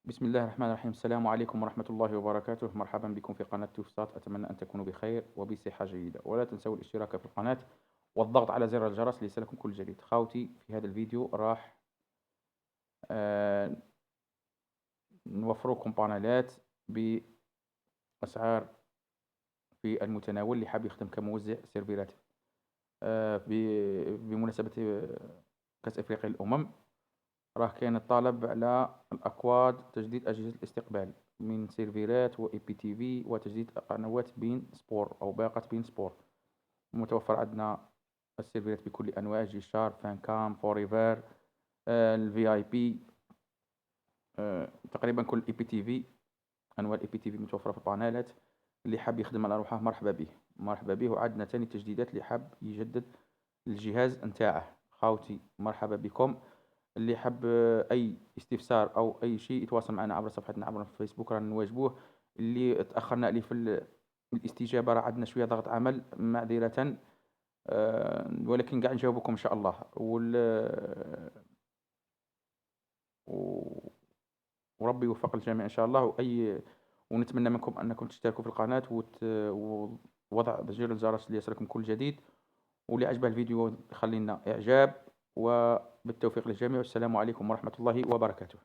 بسم الله الرحمن الرحيم. السلام عليكم ورحمة الله وبركاته. مرحبا بكم في قناة توفستات. أتمنى أن تكونوا بخير وبصحة جيدة، ولا تنسوا الاشتراك في القناة والضغط على زر الجرس ليصلكم كل جديد. خاوتي، في هذا الفيديو راح آه، نوفركم بانالات بأسعار في المتناول اللي حاب يخدم كموزع سيرفيرات بمناسبة كأس أفريقيا للأمم. راه كاين الطلب على الأكواد، تجديد أجهزة الاستقبال من سيرفيرات وإي بي تي في، وتجديد قنوات بين سبور أو باقة بين سبور. متوفر عندنا السيرفيرات بكل أنواع: جي شارب، فان كام، فوريفر، الفي اي بي، تقريبا كل اي بي تي في. أنواع الاي بي تي في متوفرة في البانالات. اللي حاب يخدم على روحه مرحبا به، مرحبا به. وعندنا تاني تجديدات اللي حاب يجدد الجهاز نتاعه. خاوتي مرحبا بكم. اللي حب أي استفسار أو أي شيء يتواصل معنا عبر صفحتنا عبر الفيسبوك، رانا نواجبوه. اللي تأخرنا عليه في الاستجابة راه عندنا شوية ضغط عمل، معذرة. ولكن قاع نجاوبكم إن شاء الله. و- وربي يوفق الجميع إن شاء الله. ونتمنى منكم أنكم تشتركوا في القناة ووضع زر الجرس ليصلكم كل جديد. واللي عجبه الفيديو خلينا إعجاب، وبالتوفيق للجميع. والسلام عليكم ورحمة الله وبركاته.